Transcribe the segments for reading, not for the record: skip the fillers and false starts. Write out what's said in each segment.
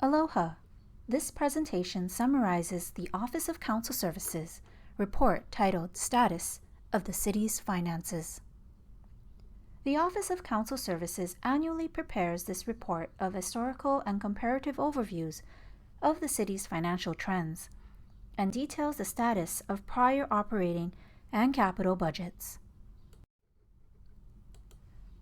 Aloha! This presentation summarizes the Office of Council Services report titled Status of the City's Finances. The Office of Council Services annually prepares this report of historical and comparative overviews of the city's financial trends and details the status of prior operating and capital budgets.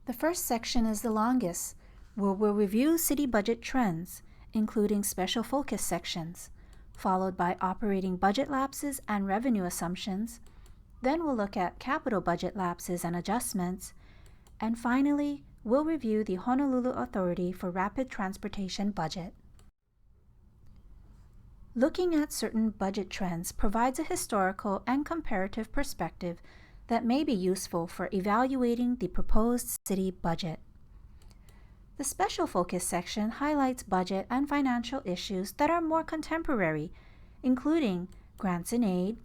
The first section is the longest, where we'll review city budget trends, including special focus sections, followed by operating budget lapses and revenue assumptions. Then we'll look at capital budget lapses and adjustments. And finally, we'll review the Honolulu Authority for Rapid Transportation budget. Looking at certain budget trends provides a historical and comparative perspective that may be useful for evaluating the proposed city budget. The special focus section highlights budget and financial issues that are more contemporary, including grants and aid,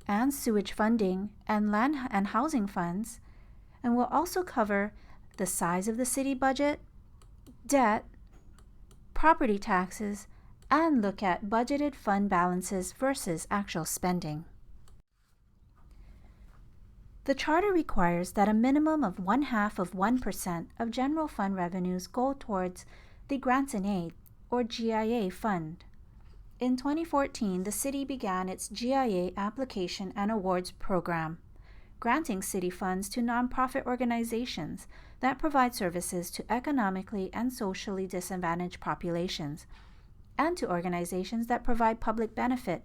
and sewage funding and land and housing funds, and will also cover the size of the city budget, debt, property taxes, and look at budgeted fund balances versus actual spending. The Charter requires that a minimum of 0.5% of general fund revenues go towards the Grants and Aid, or GIA fund. In 2014, the city began its GIA application and awards program, granting city funds to nonprofit organizations that provide services to economically and socially disadvantaged populations, and to organizations that provide public benefit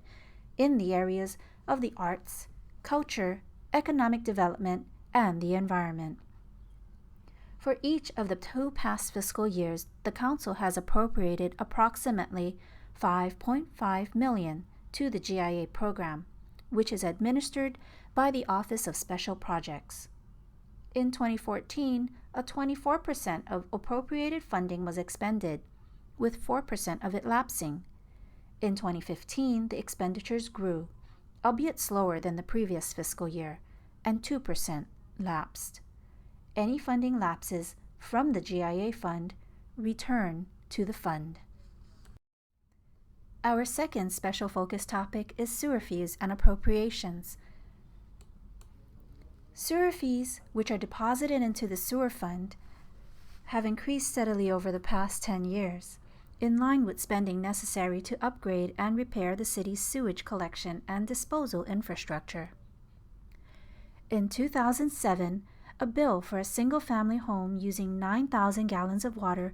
in the areas of the arts, culture, economic development, and the environment. For each of the 2 past fiscal years, the Council has appropriated approximately $5.5 million to the GIA program, which is administered by the Office of Special Projects. In 2014, a 24% of appropriated funding was expended, with 4% of it lapsing. In 2015, the expenditures grew, albeit slower than the previous fiscal year, and 2% lapsed. Any funding lapses from the GIA fund return to the fund. Our second special focus topic is sewer fees and appropriations. Sewer fees, which are deposited into the sewer fund, have increased steadily over the past 10 years, in line with spending necessary to upgrade and repair the city's sewage collection and disposal infrastructure. In 2007, a bill for a single-family home using 9,000 gallons of water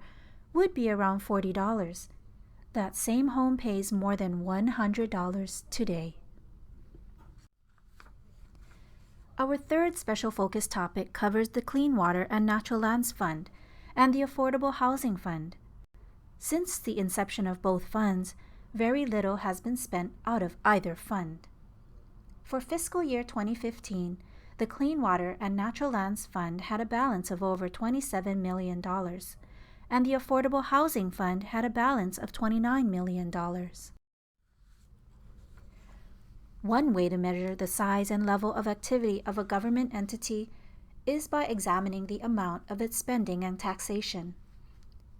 would be around $40. That same home pays more than $100 today. Our third special focus topic covers the Clean Water and Natural Lands Fund and the Affordable Housing Fund. Since the inception of both funds, very little has been spent out of either fund. For fiscal year 2015, the Clean Water and Natural Lands Fund had a balance of over $27 million, and the Affordable Housing Fund had a balance of $29 million. One way to measure the size and level of activity of a government entity is by examining the amount of its spending and taxation.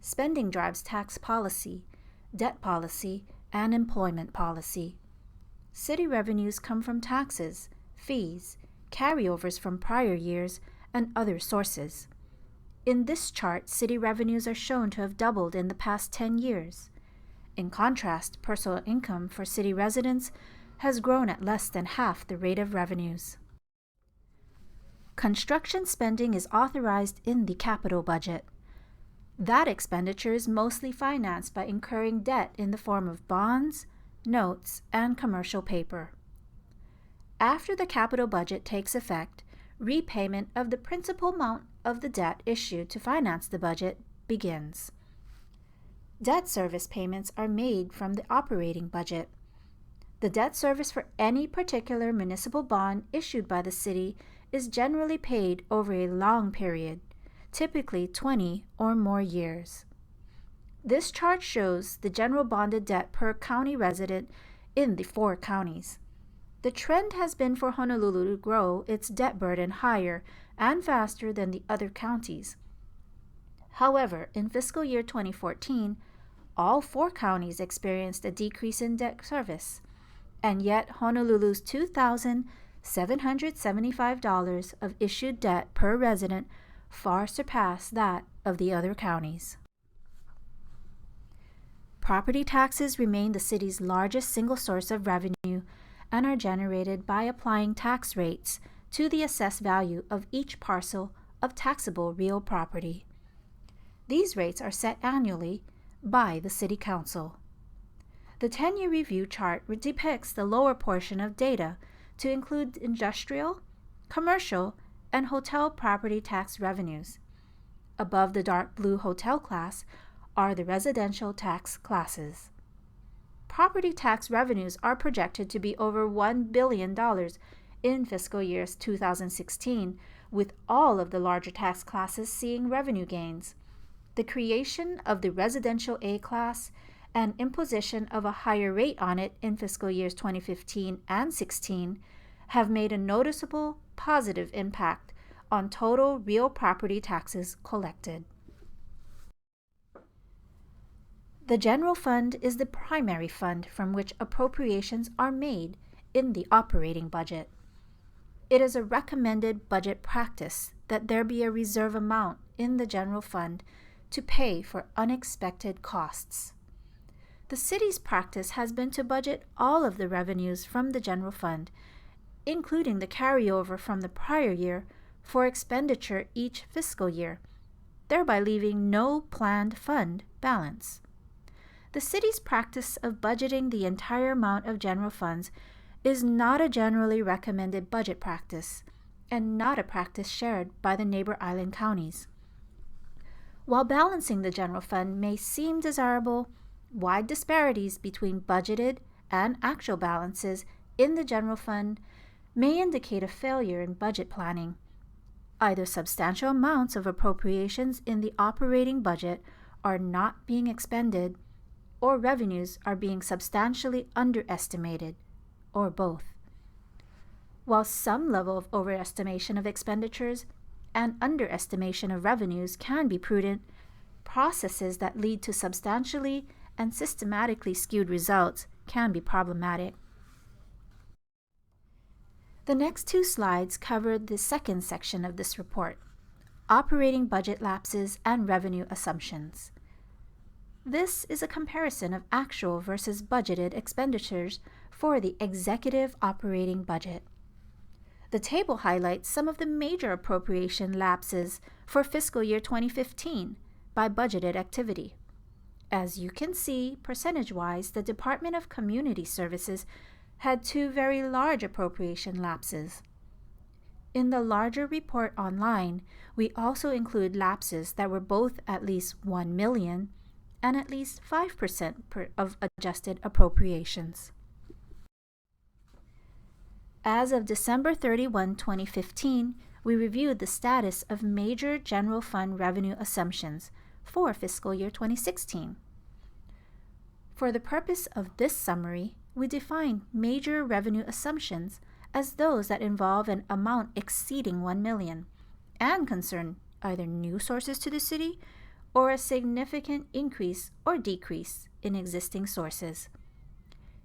Spending drives tax policy, debt policy, and employment policy. City revenues come from taxes, fees, carryovers from prior years, and other sources. In this chart, city revenues are shown to have doubled in the past 10 years. In contrast, personal income for city residents has grown at less than half the rate of revenues. Construction spending is authorized in the capital budget. That expenditure is mostly financed by incurring debt in the form of bonds, notes, and commercial paper. After the capital budget takes effect, repayment of the principal amount of the debt issued to finance the budget begins. Debt service payments are made from the operating budget. The debt service for any particular municipal bond issued by the city is generally paid over a long period, typically 20 or more years. This chart shows the general bonded debt per county resident in the 4 counties. The trend has been for Honolulu to grow its debt burden higher and faster than the other counties. However, in fiscal year 2014, all 4 counties experienced a decrease in debt service, and yet Honolulu's $2,775 of issued debt per resident far surpassed that of the other counties. Property taxes remain the city's largest single source of revenue and are generated by applying tax rates to the assessed value of each parcel of taxable real property. These rates are set annually by the City Council. The 10-year review chart depicts the lower portion of data to include industrial, commercial, and hotel property tax revenues. Above the dark blue hotel class are the residential tax classes. Property tax revenues are projected to be over $1 billion in fiscal year 2016, with all of the larger tax classes seeing revenue gains. The creation of the residential A class and imposition of a higher rate on it in fiscal years 2015 and 16 have made a noticeable positive impact on total real property taxes collected. The general fund is the primary fund from which appropriations are made in the operating budget. It is a recommended budget practice that there be a reserve amount in the general fund to pay for unexpected costs. The city's practice has been to budget all of the revenues from the general fund, including the carryover from the prior year, for expenditure each fiscal year, thereby leaving no planned fund balance. The city's practice of budgeting the entire amount of general funds is not a generally recommended budget practice, and not a practice shared by the neighbor island counties. While balancing the general fund may seem desirable, wide disparities between budgeted and actual balances in the general fund may indicate a failure in budget planning. Either substantial amounts of appropriations in the operating budget are not being expended, or revenues are being substantially underestimated, or both. While some level of overestimation of expenditures and underestimation of revenues can be prudent, processes that lead to substantially and systematically skewed results can be problematic. The next 2 slides cover the second section of this report, operating budget lapses and revenue assumptions. This is a comparison of actual versus budgeted expenditures for the executive operating budget. The table highlights some of the major appropriation lapses for fiscal year 2015 by budgeted activity. As you can see, percentage-wise, the Department of Community Services had 2 very large appropriation lapses. In the larger report online, we also include lapses that were both at least $1 million and at least 5% of adjusted appropriations. As of December 31, 2015, we reviewed the status of major general fund revenue assumptions for fiscal year 2016. For the purpose of this summary, we define major revenue assumptions as those that involve an amount exceeding $1 million and concern either new sources to the city or a significant increase or decrease in existing sources.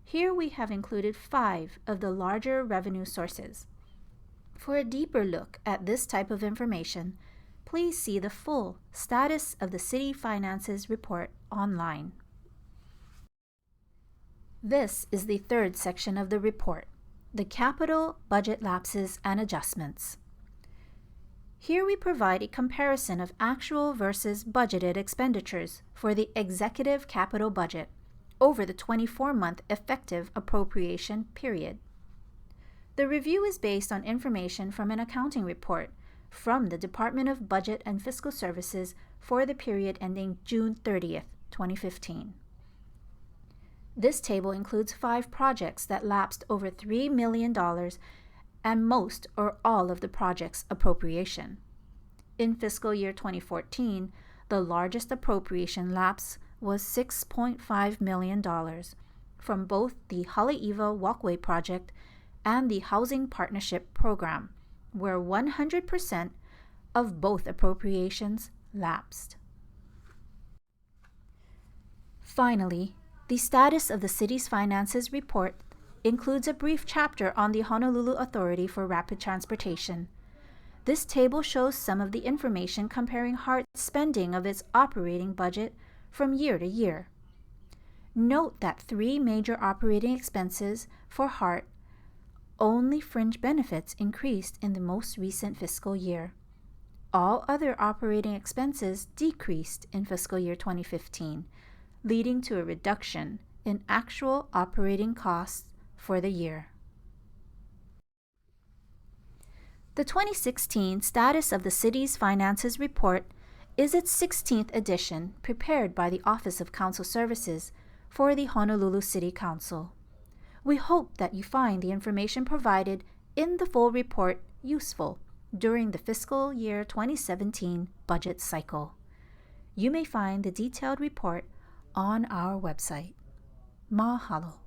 Here we have included 5 of the larger revenue sources. For a deeper look at this type of information, please see the full Status of the City Finances report online. This is the third section of the report, the Capital Budget Lapses and Adjustments. Here we provide a comparison of actual versus budgeted expenditures for the executive capital budget over the 24-month effective appropriation period. The review is based on information from an accounting report from the Department of Budget and Fiscal Services for the period ending June 30th, 2015. This table includes 5 projects that lapsed over $3 million and most or all of the project's appropriation. In fiscal year 2014, the largest appropriation lapse was $6.5 million from both the Haleiwa Walkway Project and the Housing Partnership Program, where 100% of both appropriations lapsed. Finally, the Status of the City's Finances report includes a brief chapter on the Honolulu Authority for Rapid Transportation. This table shows some of the information comparing HART's spending of its operating budget from year to year. Note that 3 major operating expenses for HART, only fringe benefits increased in the most recent fiscal year. All other operating expenses decreased in fiscal year 2015, leading to a reduction in actual operating costs for the year. The 2016 Status of the City's Finances report is its 16th edition, prepared by the Office of Council Services for the Honolulu City Council. We hope that you find the information provided in the full report useful during the fiscal year 2017 budget cycle. You may find the detailed report on our website. Mahalo.